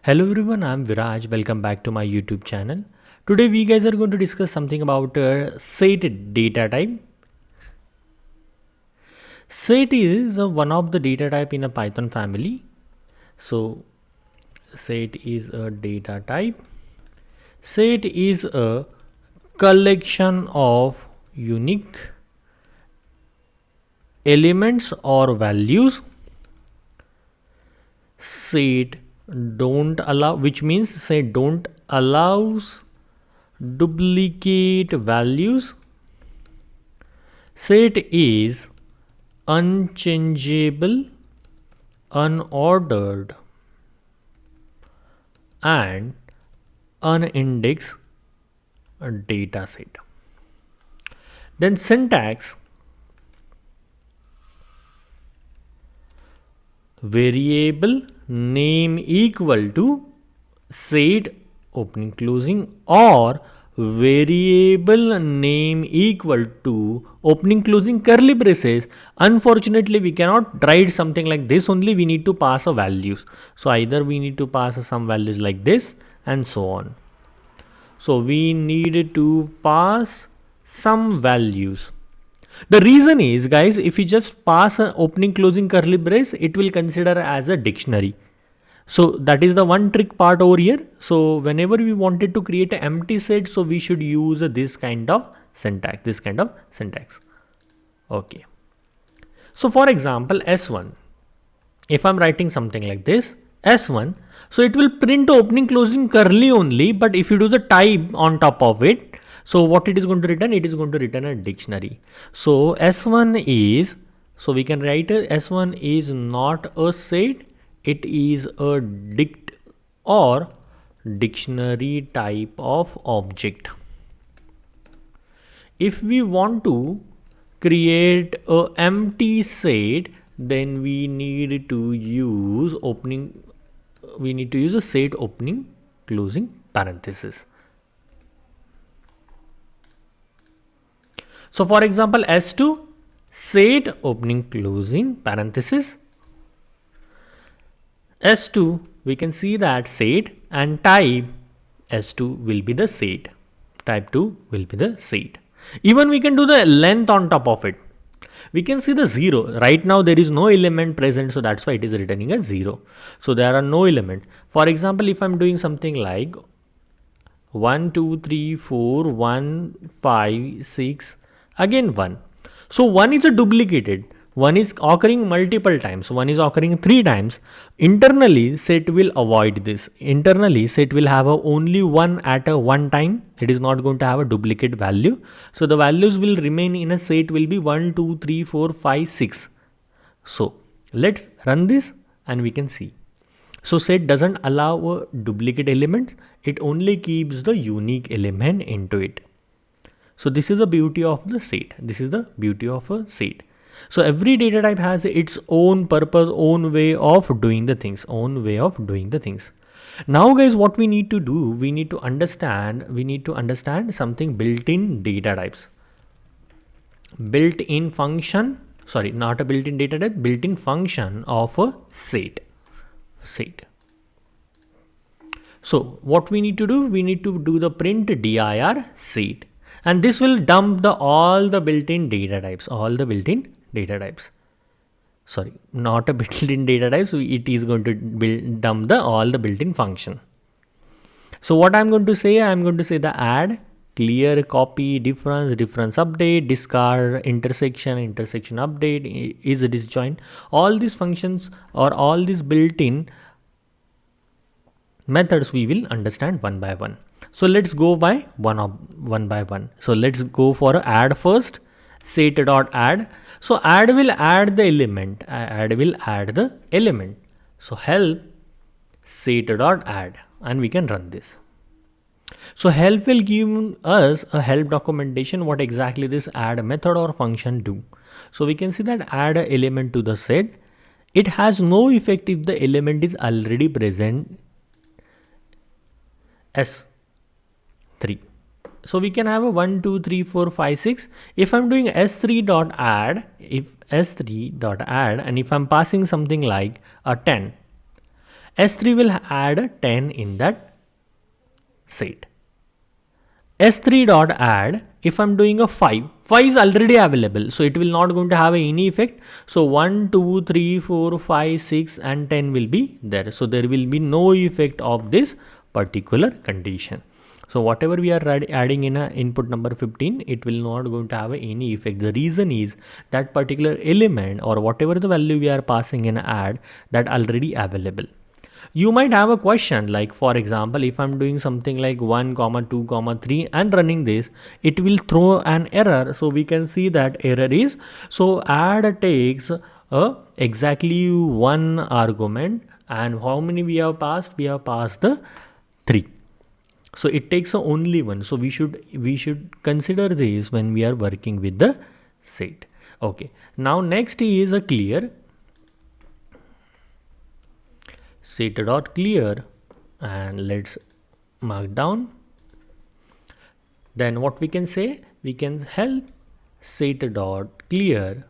Hello everyone, I'm Viraj. Welcome back to my YouTube channel. Today we guys are going to discuss something about set data type. Set is one of the data type in a Python family. So set is a data type. Set is a collection of unique elements or values. Set don't allow, which means set don't allows duplicate values. Set is unchangeable, unordered, and unindexed data set. Then syntax: variable name equal to set opening closing, or variable name equal to opening closing curly braces. Unfortunately we cannot write something like this, only we need to pass a values. So either we need to pass some values like this and so on. So we need to pass some values. The reason is, guys, if you just pass an opening closing curly brace, it will consider as a dictionary. So that is the one trick part over here. So whenever we wanted to create an empty set, so we should use this kind of syntax. Okay. So for example, S1, if I'm writing something like this, S1, so it will print opening closing curly only, but if you do the type on top of it, so what it is going to return? It is going to return a dictionary. So S1 is, so we can write S1 is not a set, it is a dict or dictionary type of object. If we want to create a empty set, then we need to use a set opening closing parenthesis. So for example, S2 set opening closing parenthesis. S2, we can see that set, and type S2 will be the set. Type 2 will be the set. Even we can do the length on top of it. We can see the 0. Right now there is no element present, so that's why it is returning a 0. So there are no element. For example, if I'm doing something like 1, 2, 3, 4, 1, 5, 6, again 1. So 1 is a duplicated. 1 is occurring multiple times. 1 is occurring 3 times. Internally, set will avoid this. Internally, set will have only 1 at a one time. It is not going to have a duplicate value. So the values will remain in a set will be 1, 2, 3, 4, 5, 6. So let's run this and we can see. So set doesn't allow duplicate elements. It only keeps the unique element into it. So this is the beauty of the set. This is the beauty of a set. So every data type has its own purpose, own way of doing the things, Now guys, what we need to do, we need to understand something built-in data types. Built-in function, sorry, not a built-in data type, built-in function of a set. So what we need to do, we need to do the print dir set. And this will dump all the built-in data types, Sorry, not a built-in data type. So it is going to dump all the built-in function. So what I'm going to say, the add, clear, copy, difference update, discard, intersection update, is a disjoint. All these functions or all these built-in methods we will understand one by one. So let's go by one by one. So let's go for add first. Set.add. So add will add the element. So help set.add, and we can run this. So help will give us a help documentation what exactly this add method or function do. So we can see that add an element to the set. It has no effect if the element is already present S3. So we can have a 1, 2, 3, 4, 5, 6. If I'm doing S3.add, and if I'm passing something like a 10, S3 will add a 10 in that set. S3 dot add, if I'm doing a 5 is already available, so it will not going to have any effect. So 1, 2, 3, 4, 5, 6 and 10 will be there. So there will be no effect of this particular condition. So whatever we are adding in a input number 15, it will not going to have any effect. The reason is that particular element or whatever the value we are passing in add, that already available. You might have a question like, for example, if I'm doing something like 1, 2, 3 and running this, it will throw an error. So we can see that error is, so add takes exactly one argument, and how many we have passed? We have passed the 3. So it takes only one. So we should consider this when we are working with the set. Okay. Now next is a clear. Set dot clear, and let's mark down. Then what we can say? We can help set dot clear,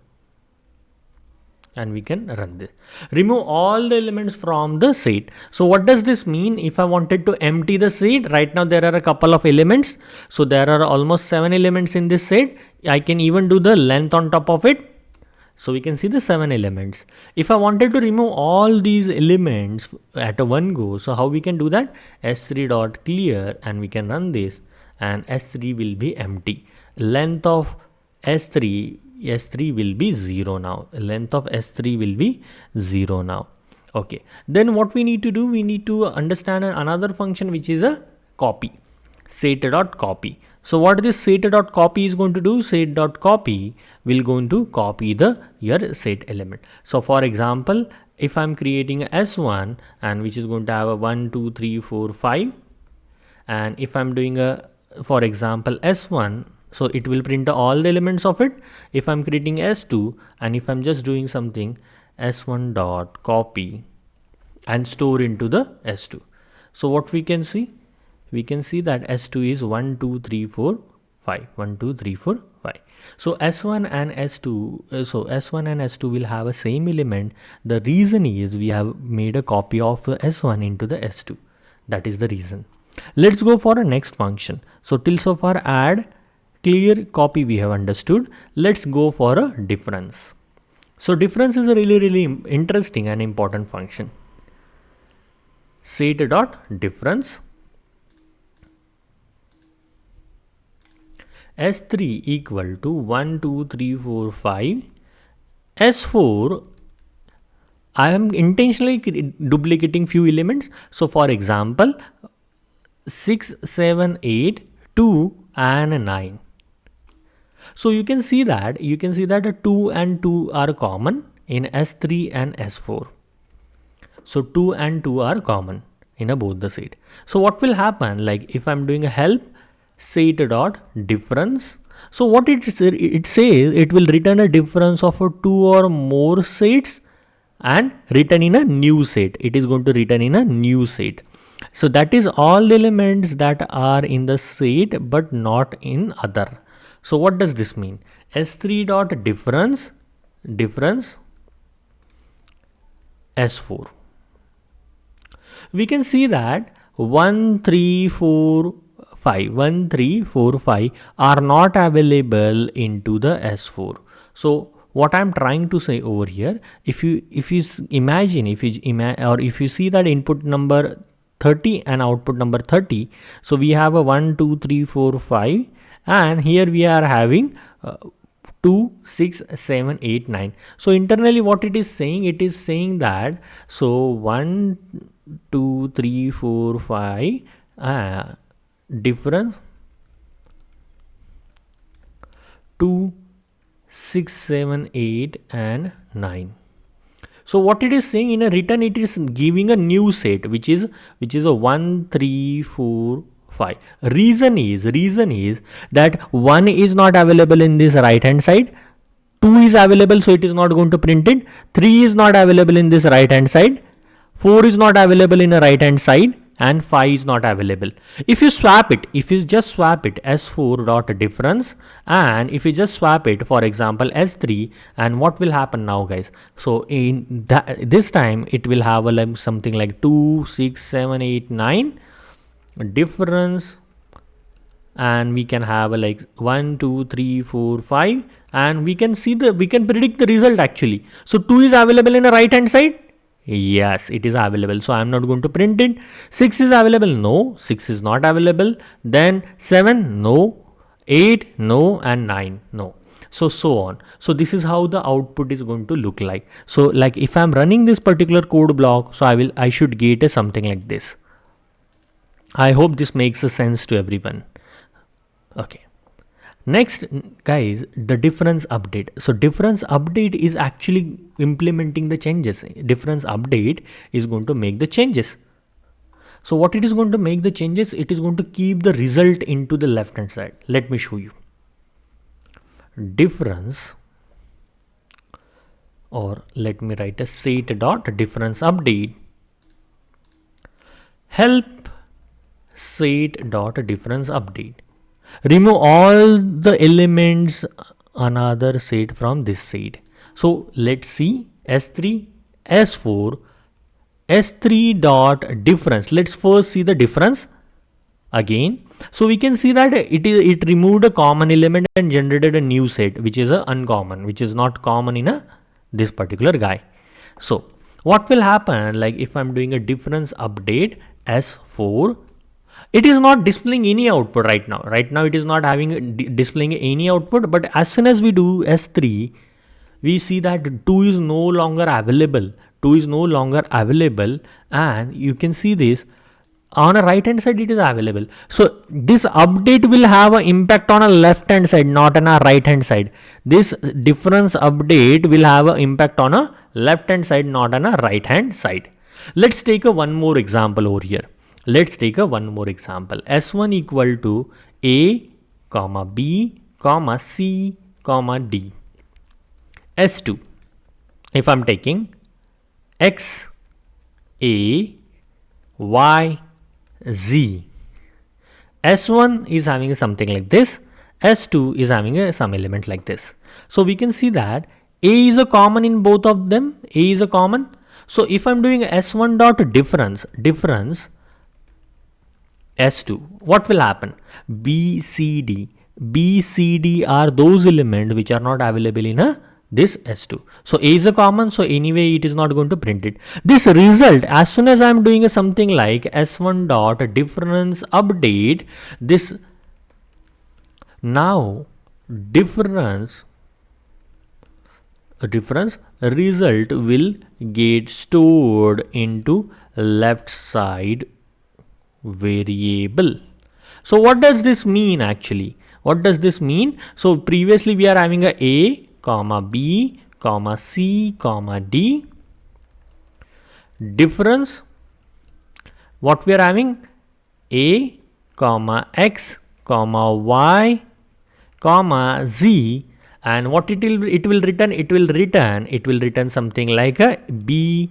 and we can run this. Remove all the elements from the set. So what does this mean? If I wanted to empty the set, right now there are a couple of elements. So there are almost 7 elements in this set. I can even do the length on top of it. So we can see the 7 elements. If I wanted to remove all these elements at a one go, so how we can do that? S3 dot clear, and we can run this, and S3 will be empty. Length of S3 will be 0 now. Length of S3 will be 0 now. Okay. Then what we need to do? We need to understand another function which is a copy. Set dot copy. So what this set dot copy is going to do? Set dot copy will going to copy your set element. So for example, if I'm creating a S1 and which is going to have a 1, 2, 3, 4, 5, and if I'm doing a, for example, S1, so it will print all the elements of it. If I'm creating S2 and if I'm just doing something S1 dot copy and store into the S2. So what we can see? We can see that S2 is 1, 2, 3, 4, 5. 1, 2, 3, 4, 5. So S1 and S2 will have a same element. The reason is we have made a copy of S1 into the S2. That is the reason. Let's go for a next function. So till so far add, clear, copy we have understood. Let's go for a difference. So difference is a really interesting and important function. Set dot difference. S3 equal to 1, 2, 3, 4, 5. S4, I am intentionally duplicating few elements. So for example, 6, 7, 8, 2 and 9. So you can see that 2 and 2 are common in S3 and S4. So 2 and 2 are common in both the set. So what will happen? Like if I'm doing a help set dot difference. So what it says, it will return a difference of 2 or more sets and return in a new set. It is going to return in a new set. So that is all the elements that are in the set but not in other. So what does this mean? S3 dot difference S4. We can see that 1, 3, 4, 1, 3, 4, 5 are not available into the S4. So what I'm trying to say over here, if you imagine or if you see that input number 30 and output number 30, so we have a 1, 2, 3, 4, 5, and here we are having 2, 6, 7, 8, 9. So internally what it is saying? It is saying that so 1, 2, 3, 4, 5 difference 2, 6, 7, 8 and 9. So what it is saying in a return, it is giving a new set which is a 1, 3, 4, 5. Reason is that 1 is not available in this right hand side, 2 is available, so it is not going to print it, 3 is not available in this right hand side, 4 is not available in the right hand side, and 5 is not available. If you swap it, if you just swap it s4 dot difference, and if you just swap it for example s3, and what will happen now guys? So in that this time it will have a like something like 2 6 7 8 9 difference, and we can have a like 1 2 3 4 5, and we can predict the result actually. So 2 is available in the right hand side. Yes, it is available. So I am not going to print it. 6 is available. No, 6 is not available. Then 7, no. 8, no. And 9, no. So on. So this is how the output is going to look like. So like if I am running this particular code block, so I should get a something like this. I hope this makes a sense to everyone. Okay. Next guys, the difference update. So difference update is actually implementing the changes. Difference update is going to make the changes. So what it is going to make the changes, it is going to keep the result into the left hand side. Let me show you. Difference, or let me write a set dot difference update help set dot difference update. Remove all the elements another set from this set. So let's see s3 s4 s3 dot difference. Let's first see the difference again. So we can see that it removed a common element and generated a new set which is a uncommon, which is not common in this particular guy. So what will happen, like if I'm doing a difference update s4, it is not displaying any output right now. Right now it is not having displaying any output, but as soon as we do s3, we see that 2 is no longer available. 2 is no longer available, and you can see this on a right hand side it is available. So this update will have an impact on a left hand side, not on a right hand side. This difference update will have an impact on a left hand side, not on a right hand side. Let's take one more example over here. Let's take one more example. S1 equal to A, comma B, comma C, comma D. S2, if I'm taking X, A, Y, Z. S1 is having something like this. S2 is having some element like this. So we can see that A is a common in both of them. A is a common. So if I'm doing S1 dot difference S2, what will happen? B, C, D. B, C, D are those elements which are not available in this S2. So A is a common, so anyway it is not going to print it. This result, as soon as I am doing something like S1 dot difference update, this now difference result will get stored into left side variable. So what does this mean actually? What does this mean? So previously we are having A, comma B, comma C, comma D. Difference, what we are having? A, comma X, comma Y, comma Z, and what it will return something like a B,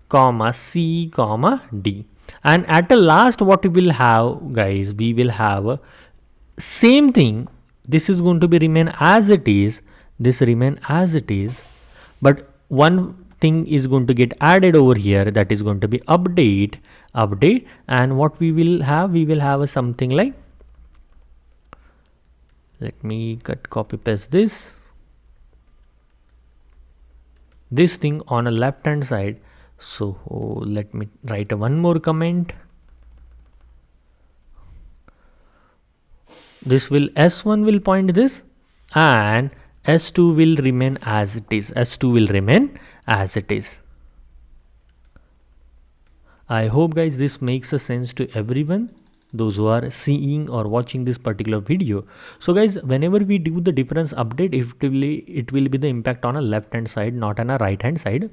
comma C, comma D. And at the last what we will have guys, we will have same thing. This is going to be remain as it is, this remain as it is, but one thing is going to get added over here, that is going to be update, and what we will have something like, let me copy paste this thing on a left hand side. So let me write one more comment. This will S1 will point this, and S2 will remain as it is. S2 will remain as it is. I hope guys this makes a sense to everyone, those who are seeing or watching this particular video. So guys, whenever we do the difference update, it will be the impact on a left hand side, not on a right hand side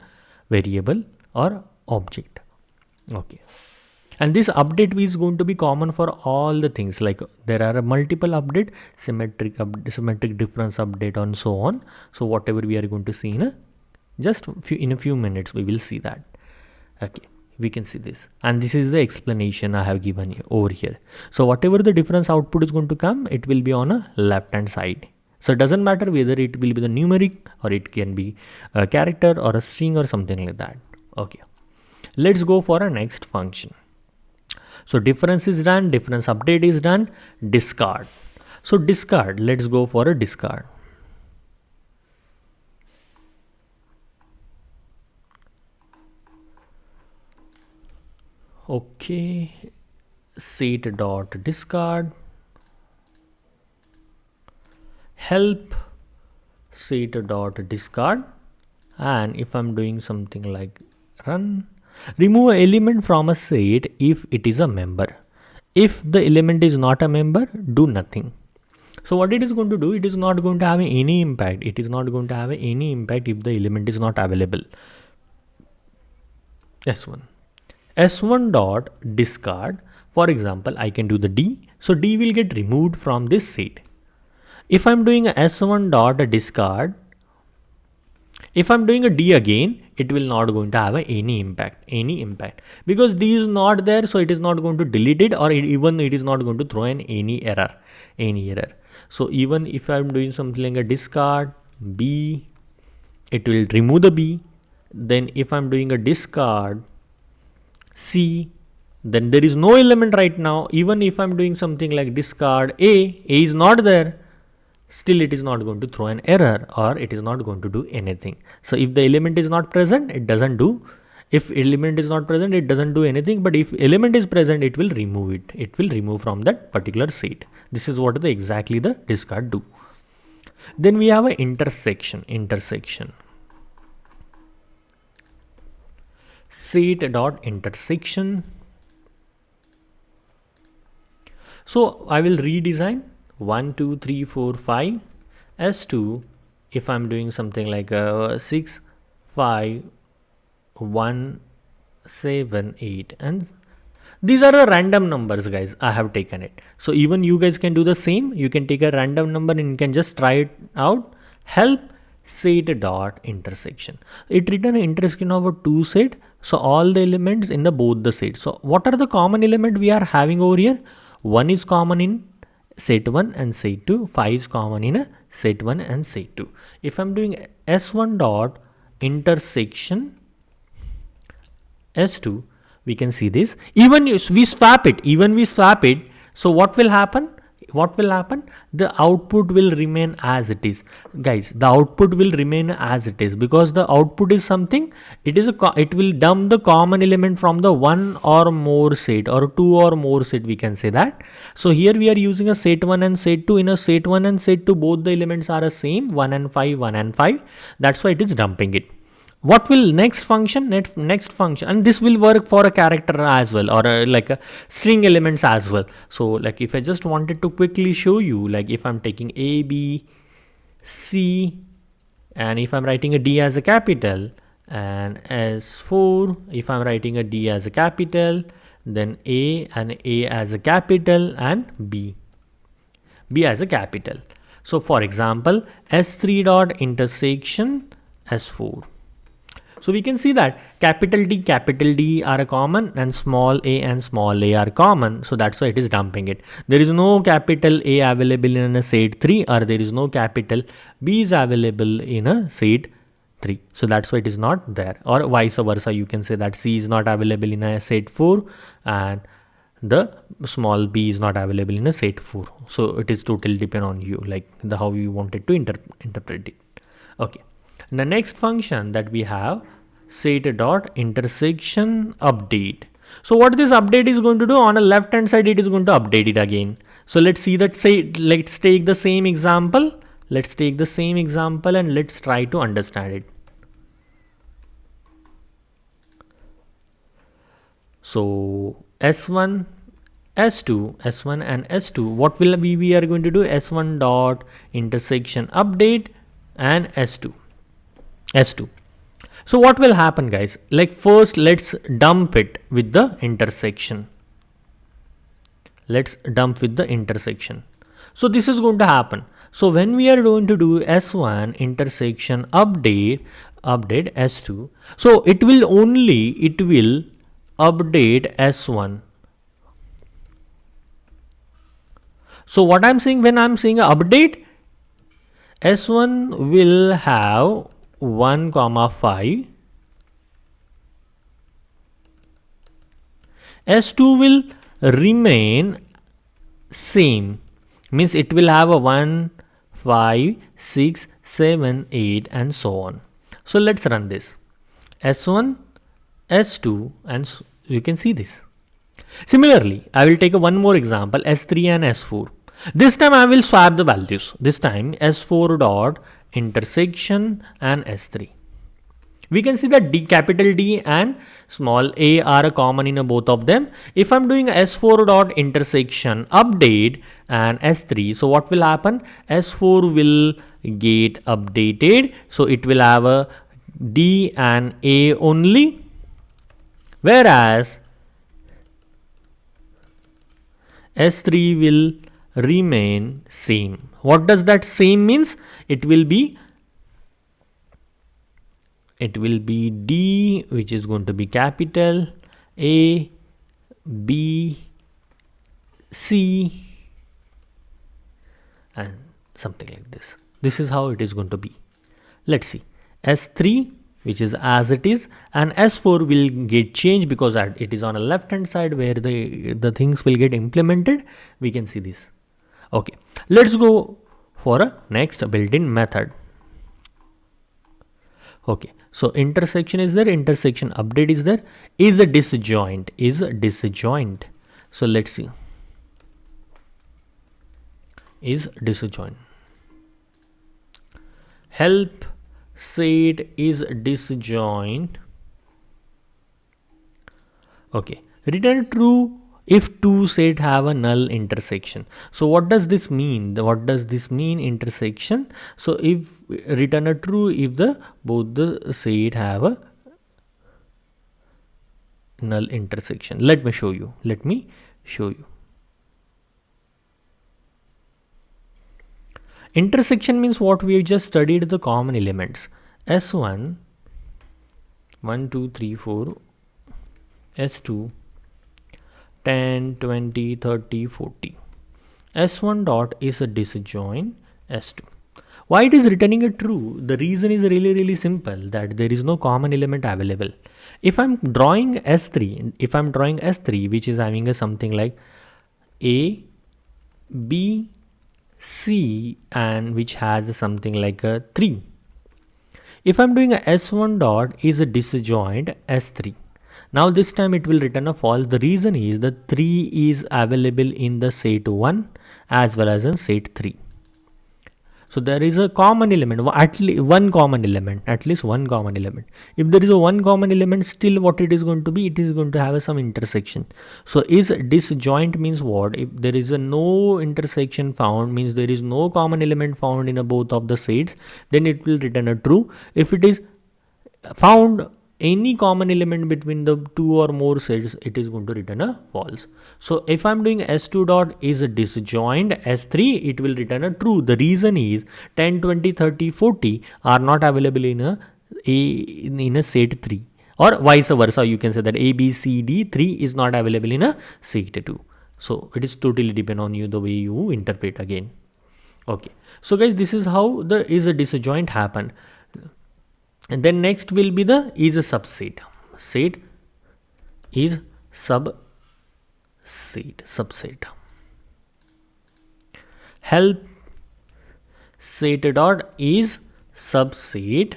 variable or object. Okay, and this update is going to be common for all the things, like there are multiple update, symmetric difference update, and so on. So whatever we are going to see in a few minutes we will see that. Okay, We can see this, and this is the explanation I have given you over here. So whatever the difference output is going to come, it will be on a left hand side. So it doesn't matter whether it will be the numeric or it can be a character or a string or something like that. Okay, let's go for a next function. So difference is done, difference update is done, discard. So discard, let's go for a discard. Okay, set dot discard, help set dot discard, and if I'm doing something like run, remove an element from a set if it is a member. If the element is not a member, do nothing. So what it is going to do, it is not going to have any impact. It is not going to have any impact if the element is not available. S1 dot discard, for example, I can do the D. So D will get removed from this set. If I'm doing a S1 dot discard, if I'm doing a D again, it will not going to have any impact, because D is not there, so it is not going to delete it, or even it is not going to throw in any error. So even if I'm doing something like a discard B, it will remove the B. Then if I'm doing a discard C, then there is no element right now. Even if I'm doing something like discard A is not there, still it is not going to throw an error, or it is not going to do anything. So if the element is not present, it doesn't do. If element is not present, it doesn't do anything. But if element is present, it will remove it. It will remove from that particular set. This is what exactly the discard do. Then we have an intersection. Set dot intersection. So I will redesign 1 2 3 4 5 S2. If I'm doing something like 6 5 1 7 8, and these are the random numbers, guys. I have taken it. So even you guys can do the same. You can take a random number and you can just try it out. Help set dot intersection. It return an intersection of a two set. So all the elements in the both the sets. So what are the common element we are having over here? 1 is common in set 1 and set 2. 5 is common in a set 1 and set 2. If I'm doing S1 dot intersection S2, we can see this. Even we swap it. So what will happen? The output will remain as it is, guys. The output will remain as it is, because the output is something. It will dump the common element from the one or more set, or two or more set, we can say that. So here we are using a set 1 and set 2. In a set 1 and set 2, both the elements are the same, 1 and 5. That's why it is dumping it. What will next function, and this will work for a character as well, or like a string elements as well. So like if I just wanted to quickly show you, like if I'm taking A, B, C, and if I'm writing a D as a capital, and S4, if I'm writing a D as a capital, then A and A as a capital, and B as a capital. So for example, S3 dot intersection S4. So we can see that capital D are common, and small a are common. So that's why it is dumping it. There is no capital A available in a set 3, or there is no capital B is available in a set 3. So that's why it is not there, or vice versa. You can say that C is not available in a set 4 and the small b is not available in a set 4. So it is totally depend on you, like how you wanted to interpret it. Okay. The next function that we have, set dot intersection update. So what this update is going to do, on the left hand side, it is going to update it again. So let's see that. Let's take the same example. And let's try to understand it. So S1, S1 and S2, what will we are going to do? S1 dot intersection update and S2. So what will happen, guys? Like first, let's dump it with the intersection. So this is going to happen. So when we are going to do S1 intersection update S2, so it will update S1. So what I'm saying, when I'm saying update, S1 will have 1 comma 5, S2 will remain same, means it will have a 1, 5, 6, 7, 8 and so on. So let's run this. S1, S2 and you can see this. Similarly, I will take one more example, S3 and S4. This time I will swap the values. This time S4 dot intersection and S3. We can see that capital D and small a are common in both of them. If I'm doing S4 dot intersection update and S3, so what will happen? S4 will get updated. So it will have a D and A only. Whereas S3 will remain same. What does that same means? It will be D, which is going to be capital A, B, C and something like this. This is how it is going to be. Let's see. S3, which is as it is, and S4 will get changed because it is on a left hand side where the things will get implemented. We can see this. Okay, let's go for a next built-in method. Okay, so intersection is there, intersection update is there, is a disjoint, so let's see, is disjoint, help set is disjoint. Okay, return true if two set have a null intersection. So what does this mean? What does this mean, intersection? So if return a true if both the set have a null intersection. Let me show you. Intersection means what we have just studied, the common elements. S1, 1, 2, 3, 4, S2, 10, 20, 30, 40. S1 dot is a disjoint S2. Why it is returning a true? The reason is really simple, that there is no common element available. If I'm drawing S3, which is having a something like A, B, C and which has something like a 3. If I'm doing a S1 dot is a disjoint S3. Now this time it will return a false. The reason is the 3 is available in the set 1 as well as in set 3. So there is a common element, at least one common element. If there is a one common element, still what it is going to be? It is going to have some intersection. So is disjoint means what? If there is no intersection found, means there is no common element found in both of the sets, then it will return a true. If it is found any common element between the two or more sets, it is going to return a false. So if I'm doing S2 dot is a disjoint S3, it will return a true. The reason is 10, 20, 30, 40 are not available in a set 3, or vice versa. You can say that A, B, C, D 3 is not available in a set 2. So it is totally depend on you, the way you interpret again. Okay, so guys, this is how the is a disjoint happen. And then next will be the is a subset. Set is subset. Help set dot is subset.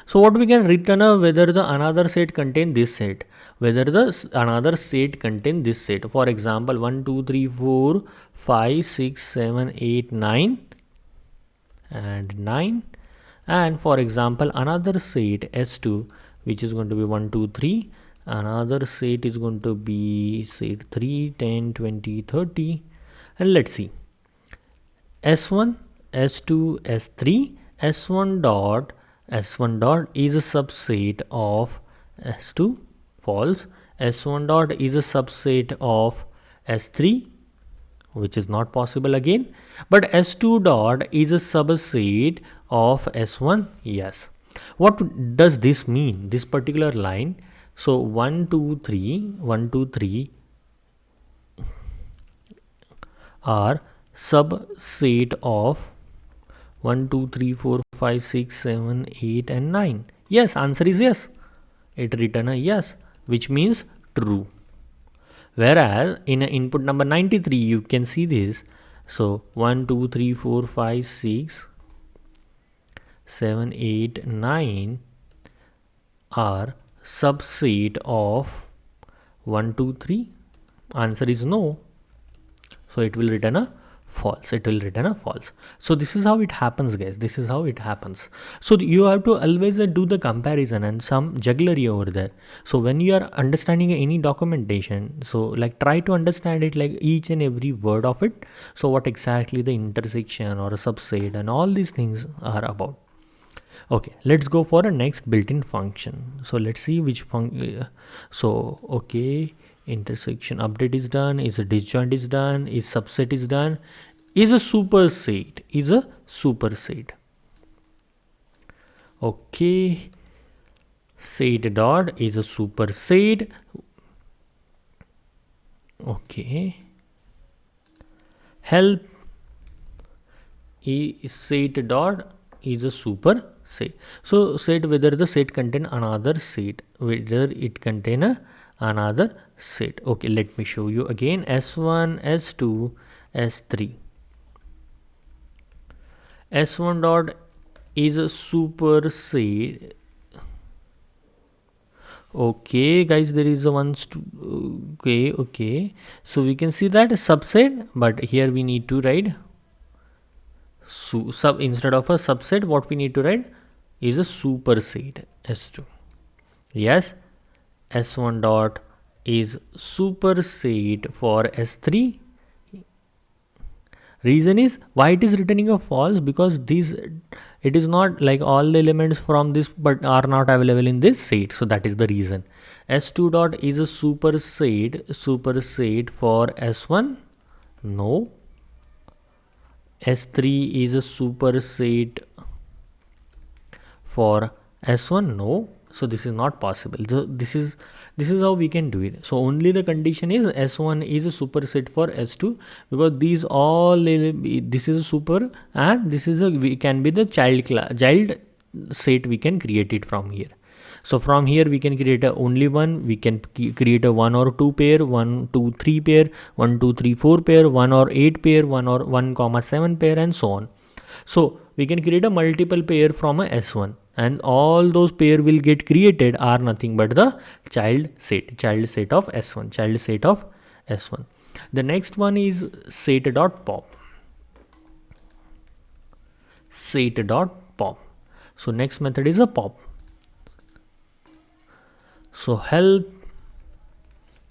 So what we can return whether the another set contain this set, whether the another set contain this set. For example, 1, 2, 3, 4, 5, 6, 7, 8, 9 and 9. And for example, another set S2, which is going to be 1, 2, 3. Another set is going to be set 3, 10, 20, 30. And let's see. S1, S2, S3. S1 dot is a subset of S2, false. S1 dot is a subset of S3, which is not possible again. But S2 dot is a subset of S1, yes. What does this mean? This particular line, So 1 2 3 1 2 3 are subset of 1 2 3 4 5 6 7 8 and 9. Yes, answer is yes. It written a yes, which means true. Whereas in input number 93 you can see this. So 1 2 3 4 5 6 7 8 9 are subset of 1 2 3. Answer is no. So it will return a false. It will return a false. So this is how it happens, guys. This is how it happens. So you have to always do the comparison and some jugglery over there. So when you are understanding any documentation, so like try to understand it, like each and every word of it. So what exactly the intersection or a subset and all these things are about. Okay, let's go for a next built-in function. So let's see which function. So okay, intersection update is done, is a disjoint is done, is subset is done, is a superset, is a superset. Okay, set dot is a superset. Okay, help is set dot is a superset. So set whether the set contain another set, whether it contain another set. Okay, let me show you again. S1 S2 S3. S1 dot is a superset. Okay guys, there is a one okay, so we can see that subset, but here we need to write sub instead of a subset. What we need to write is a superset S2. Yes, S1 dot is superset for S3. Reason is why it is returning a false, because this it is not like all the elements from this but are not available in this set. So that is the reason. S2 dot is a superset for S1. No. S3 is a superset for S1. No. So this is not possible. So this is how we can do it. So only the condition is S1 is a superset for S2, because these all this is a super and this is a we can be the child set. We can create it from here. So from here we can create a only one. We can create a 1 or 2 pair, 1 2 3 pair, 1 2 3 4 pair, 1 or 8 pair, 1 or 1 comma 7 pair, and so on. So we can create a multiple pair from a S1, and all those pair will get created are nothing but the child set of S1, child set of S1. The next one is set.pop. Set.pop. So next method is a pop. So help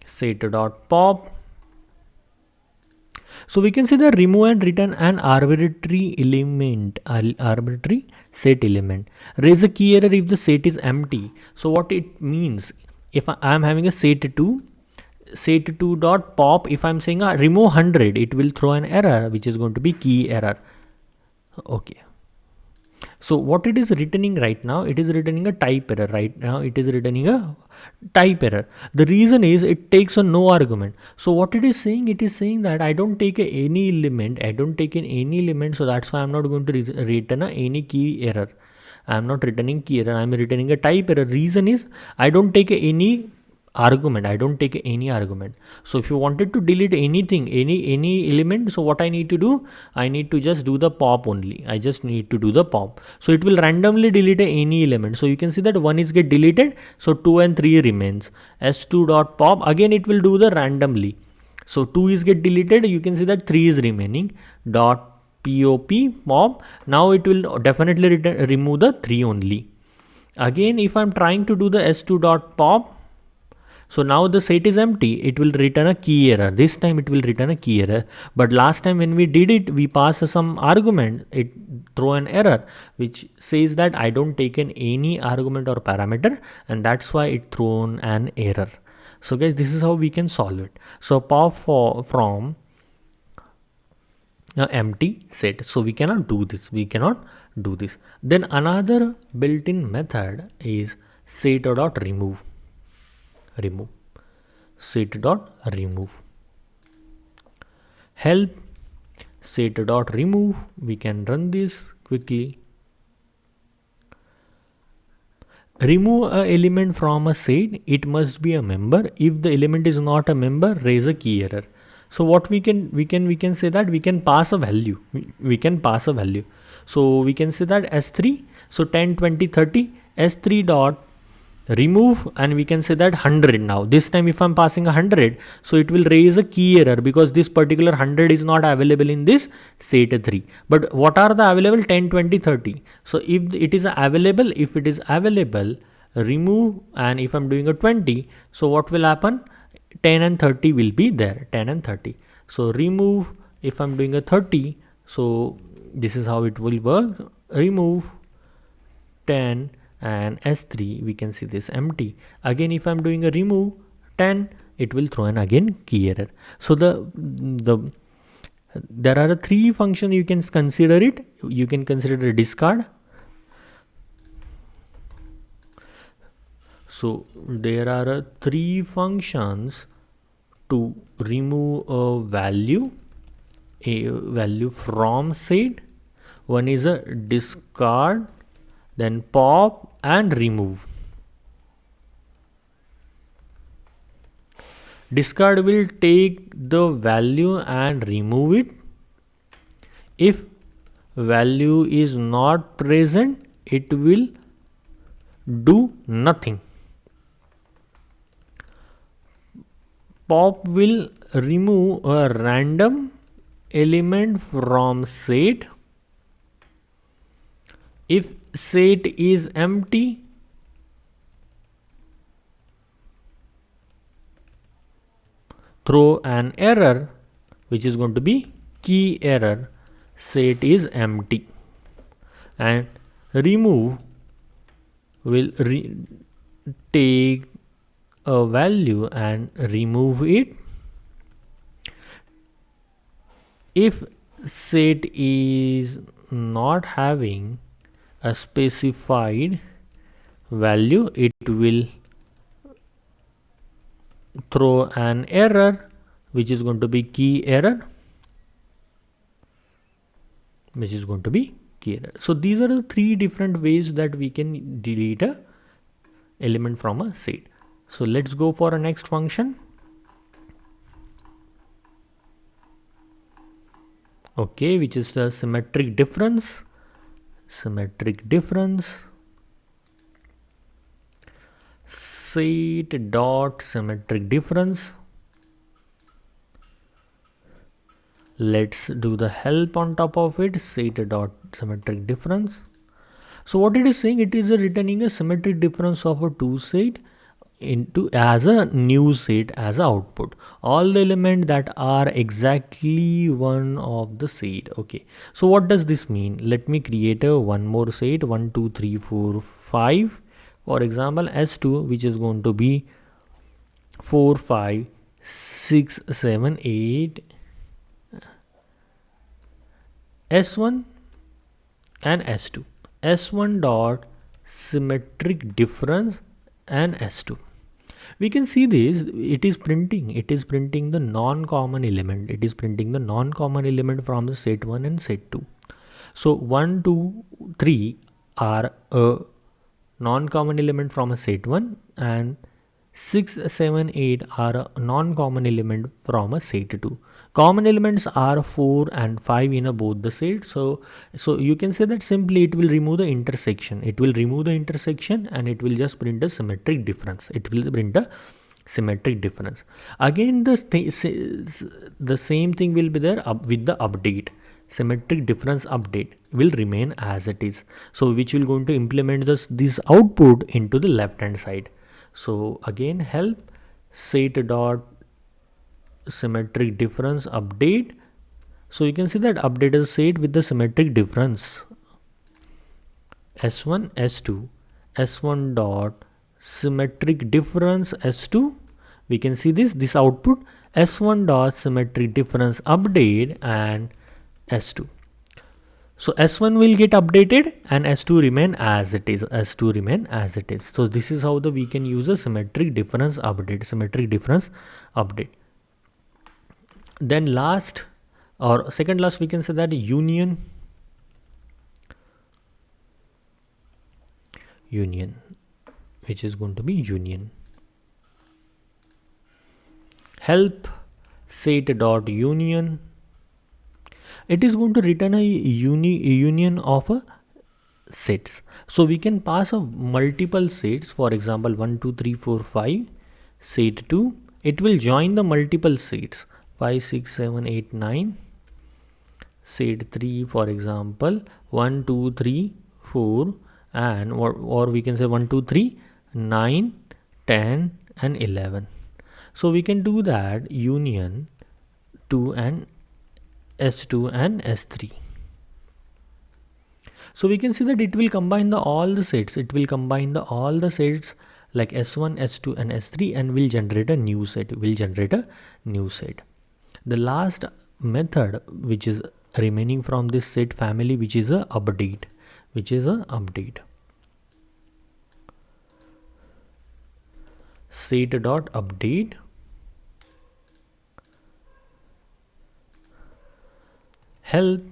set.pop. So we can see the remove and return an arbitrary element, arbitrary set element. Raise a key error if the set is empty. So what it means, if I am having a set2 dot pop, if I am saying remove 100, it will throw an error which is going to be key error. Okay. So what it is returning right now, it is returning a type error. Right now it is returning a type error. The reason is it takes a no argument. So what it is saying that I don't take any element, so that's why I'm not going to return any key error. I'm not returning key error, I'm returning a type error. Reason is I don't take any argument. So if you wanted to delete anything, any element, so what I need to do, I need to just do the pop only. I just need to do the pop. So it will randomly delete any element. So you can see that 1 is get deleted, so 2 and 3 remains. S2 dot pop, again it will do the randomly. So 2 is get deleted, you can see that 3 is remaining. Dot pop, now it will definitely remove the 3 only. Again if I'm trying to do the S2 dot pop, so now the set is empty, it will return a key error. This time it will return a key error, but last time when we did it, we passed some argument, it throw an error which says that I don't taken any argument or parameter, and that's why it thrown an error. So guys, this is how we can solve it. So pop from empty set. So we cannot do this. Then another built-in method is set.remove. remove. Set dot remove. Help set dot remove. We can run this quickly. Remove a element from a set. It must be a member. If the element is not a member, raise a key error. So what we can say that we can pass a value. We can pass a value. So we can say that S3. So 10, 20, 30. S3 dot remove, and we can say that 100. Now this time if I'm passing 100, so it will raise a key error because this particular 100 is not available in this set 3. But what are the available? 10, 20, 30. So if it is available, remove, and if I'm doing a 20, so what will happen? 10 and 30 will be there. 10 and 30. So remove, if I'm doing a 30, so this is how it will work. Remove 10 and S3, we can see this empty. Again, if I'm doing a remove 10, it will throw an again key error. So there are three functions you can consider it. You can consider a discard. So there are three functions to remove a value from set. One is a discard, then pop and remove. Discard will take the value and remove it. If value is not present, it will do nothing. Pop will remove a random element from set. If set is empty, throw an error which is going to be key error. Set is empty. And remove will take a value and remove it. If set is not having a specified value, it will throw an error which is going to be key error. So these are the three different ways that we can delete a element from a set. So let's go for a next function. Okay, which is the symmetric difference. Set dot symmetric difference. Let's do the help on top of it. Set dot symmetric difference. So what it is saying, it is returning a symmetric difference of a two set into as a new set as a output. All the elements that are exactly one of the set. Okay, so what does this mean? Let me create a one more set. 1, 2, 3, 4, 5. For example, S2, which is going to be 4, 5, 6, 7, 8. S1 and S2. S1 dot symmetric difference and S2. We can see this, it is printing the non-common element. It is printing the non-common element from the set 1 and set 2. So 1, 2, 3 are a non-common element from a set 1, and 6, 7, 8 are a non-common element from a set 2. Common elements are 4 and 5 in both the set. So you can say that simply it will remove the intersection. And it will just print a symmetric difference. Again, the same thing will be there with the update. Symmetric difference update will remain as it is. So which will going to implement this output into the left hand side. So again, help set dot symmetric difference update. So you can see that update is set with the symmetric difference. S1, S2, S1 dot symmetric difference S2. We can see this output S1 dot symmetric difference update and S2. So S1 will get updated and S2 remain as it is. S2 remain as it is. So this is how we can use a symmetric difference update. Symmetric difference update. Then last or second last, we can say that union, which is going to be union. Help set dot union. It is going to return a union of a sets. So we can pass a multiple sets. For example, 1 2 3 4 5 set 2. It will join the multiple sets 5 6 7 8 9. Set 3, for example, 1 2 3 4, and or we can say 1 2 3 9 10 and 11. So we can do that union 2 and S2 and S3. So we can see that it will combine all the sets. It will combine all the sets like S1, S2 and S3 and will generate a new set. The last method which is remaining from this set family, which is a update. Set dot update. Help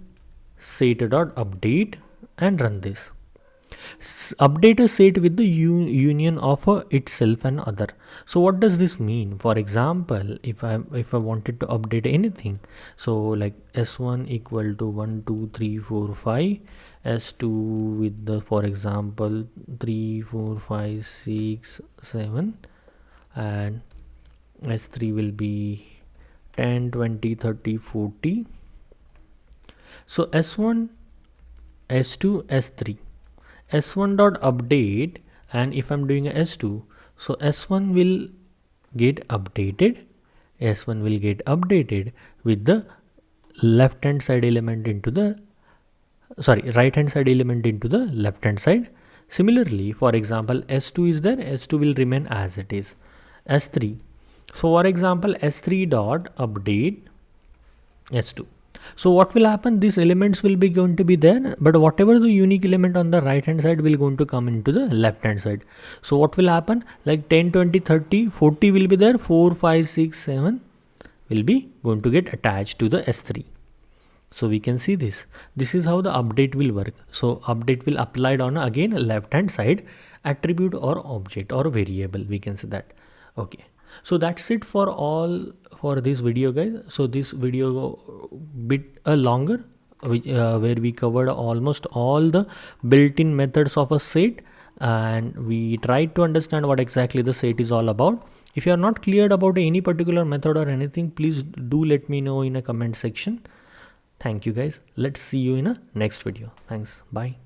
set dot update and run this. Update a set with the union of itself and other. So what does this mean? For example, if I wanted to update anything, so like S1 equal to 1 2 3 4 5, S2 with the, for example, 3 4 5 6 7, and S3 will be 10 20 30 40. So S1 S2 S3, S1 dot update, and if I'm doing a S2, so S1 will get updated. With the left hand side element into the right hand side element into the left hand side. Similarly, for example, S2 is there, S2 will remain as it is. S3, so for example, S3 dot update S2. So what will happen? These elements will be going to be there, but whatever the unique element on the right hand side will going to come into the left hand side. So what will happen? Like 10 20 30 40 will be there, 4 5 6 7 will be going to get attached to the S3. So we can see this is how the update will work. So update will applied on again left hand side attribute or object or variable, we can say that. Okay, so that's it for this video, guys. So this video bit longer, where we covered almost all the built-in methods of a set, and we tried to understand what exactly the set is all about. If you are not cleared about any particular method or anything, please do let me know in a comment section. Thank you, guys. Let's see you in a next video. Thanks. Bye.